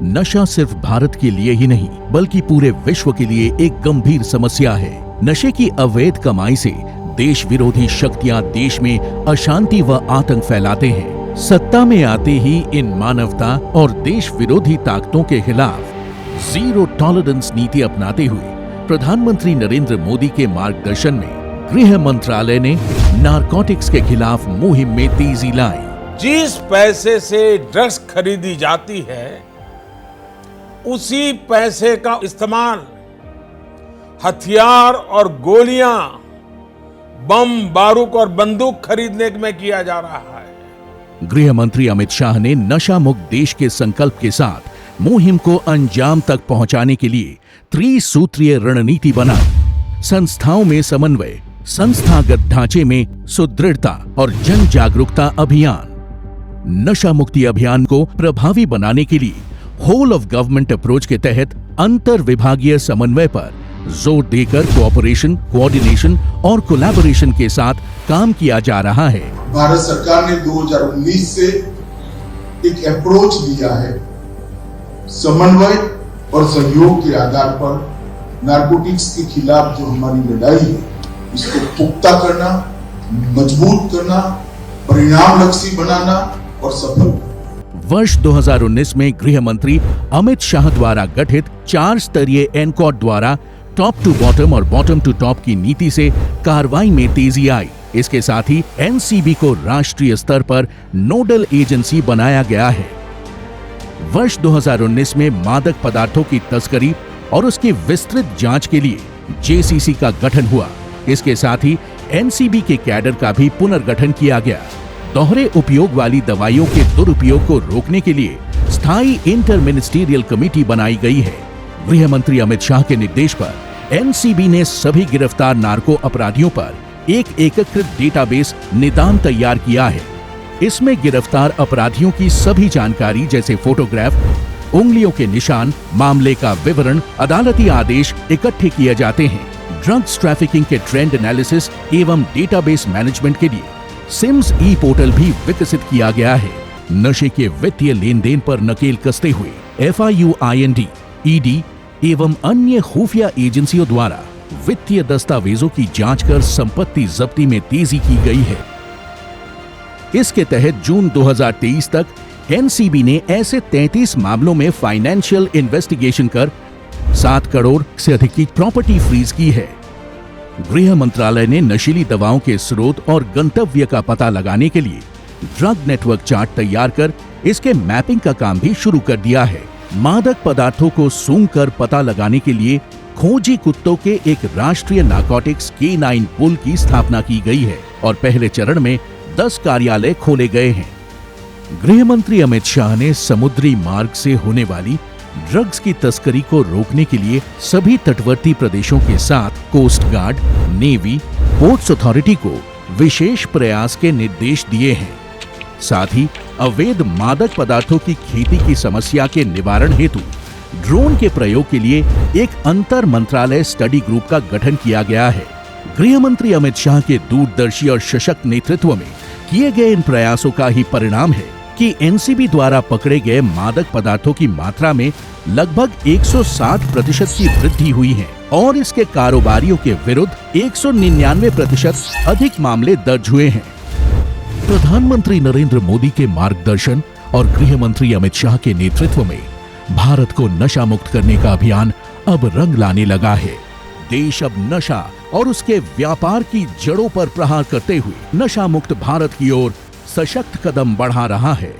नशा सिर्फ भारत के लिए ही नहीं बल्कि पूरे विश्व के लिए एक गंभीर समस्या है। नशे की अवैध कमाई से देश विरोधी शक्तियां देश में अशांति व आतंक फैलाते हैं। सत्ता में आते ही इन मानवता और देश विरोधी ताकतों के खिलाफ जीरो टॉलरेंस नीति अपनाते हुए प्रधानमंत्री नरेंद्र मोदी के मार्गदर्शन में गृह मंत्रालय ने नारकोटिक्स के खिलाफ मुहिम में तेजी लाई। जिस पैसे से ड्रग्स खरीदी जाती है उसी पैसे का इस्तेमाल हथियार और गोलियां, बम, बारूद और बंदूक खरीदने में किया जा रहा है। गृह मंत्री अमित शाह ने नशा मुक्त देश के संकल्प के साथ मुहिम को अंजाम तक पहुंचाने के लिए त्रिसूत्रीय रणनीति बनाई। संस्थाओं में समन्वय, संस्थागत ढांचे में सुदृढ़ता और जन जागरूकता अभियान। नशा मुक्ति अभियान को प्रभावी बनाने के लिए होल ऑफ गवर्नमेंट अप्रोच के तहत अंतर विभागीय समन्वय पर जोर देकर कोऑपरेशन, कोऑर्डिनेशन और कोलैबोरेशन के साथ काम किया जा रहा है। भारत सरकार ने 2019 से एक अप्रोच लिया है। समन्वय और सहयोग के आधार पर नारकोटिक्स के खिलाफ जो हमारी लड़ाई है इसको पुख्ता करना, मजबूत करना, परिणामलक्षी बनाना और सफल। वर्ष 2019 में गृह मंत्री अमित शाह द्वारा गठित 4 स्तरीय एनकॉट द्वारा टॉप टू बॉटम और बॉटम टू टॉप की नीति से कार्रवाई में तेजी आई। इसके साथ ही एनसीबी को राष्ट्रीय स्तर पर नोडल एजेंसी बनाया गया है। वर्ष 2019 में मादक पदार्थों की तस्करी और उसकी विस्तृत जांच के लिए जेसीसी का गठन हुआ। इसके साथ ही एनसीबी के कैडर का भी पुनर्गठन किया गया। दोहरे उपयोग वाली दवाइयों के दुरुपयोग को रोकने के लिए स्थायी इंटर मिनिस्टीरियल कमेटी बनाई गई है। गृह मंत्री अमित शाह के निर्देश पर एनसीबी ने सभी गिरफ्तार नार्को अपराधियों पर एक एकीकृत डेटाबेस निदान तैयार किया है। इसमें गिरफ्तार अपराधियों की सभी जानकारी जैसे फोटोग्राफ, उंगलियों के निशान, मामले का विवरण, अदालती आदेश इकट्ठे किए जाते हैं। ड्रग्स ट्रैफिकिंग के ट्रेंड एनालिसिस एवं डेटाबेस मैनेजमेंट के लिए सिम्स ई पोर्टल भी विकसित किया गया है। नशे के वित्तीय लेन देन पर नकेल कसते हुए FIUIND, ED एवं अन्य खुफिया एजेंसियों द्वारा वित्तीय दस्तावेजों की जांच कर संपत्ति जब्ती में तेजी की गई है। इसके तहत जून 2023 तक एनसीबी ने ऐसे 33 मामलों में फाइनेंशियल इन्वेस्टिगेशन कर 7 करोड़ से अधिक की प्रॉपर्टी फ्रीज की है। गृह मंत्रालय ने नशीली दवाओं के स्रोत और गंतव्य का पता लगाने के लिए ड्रग नेटवर्क चार्ट तैयार कर इसके मैपिंग का काम भी शुरू कर दिया है। मादक पदार्थों को सूंघ कर पता लगाने के लिए खोजी कुत्तों के एक राष्ट्रीय नारकोटिक्स K9 पुल की स्थापना की गई है और पहले चरण में 10 कार्यालय खोले गए हैं। गृह मंत्री अमित शाह ने समुद्री मार्ग से होने वाली ड्रग्स की तस्करी को रोकने के लिए सभी तटवर्ती प्रदेशों के साथ coast guard, navy, ports authority को विशेष प्रयास के निर्देश दिए हैं। साथ ही अवैध मादक पदार्थों की खेती की समस्या के निवारण हेतु ड्रोन के प्रयोग के लिए एक अंतर मंत्रालय स्टडी ग्रुप का गठन किया गया है। गृह मंत्री अमित शाह के दूरदर्शी और सशक्त नेतृत्व में किए गए इन प्रयासों का ही परिणाम है कि एनसीबी द्वारा पकड़े गए मादक पदार्थों की मात्रा में लगभग 160% की वृद्धि हुई है और इसके कारोबारियों के विरुद्ध 199% अधिक मामले दर्ज हुए हैं। प्रधानमंत्री नरेंद्र मोदी के मार्गदर्शन और गृह मंत्री अमित शाह के नेतृत्व में भारत को नशा मुक्त करने का अभियान अब रंग लाने लगा है। देश अब नशा और उसके व्यापार की जड़ों पर प्रहार करते हुए नशा मुक्त भारत की ओर सशक्त कदम बढ़ा रहा है।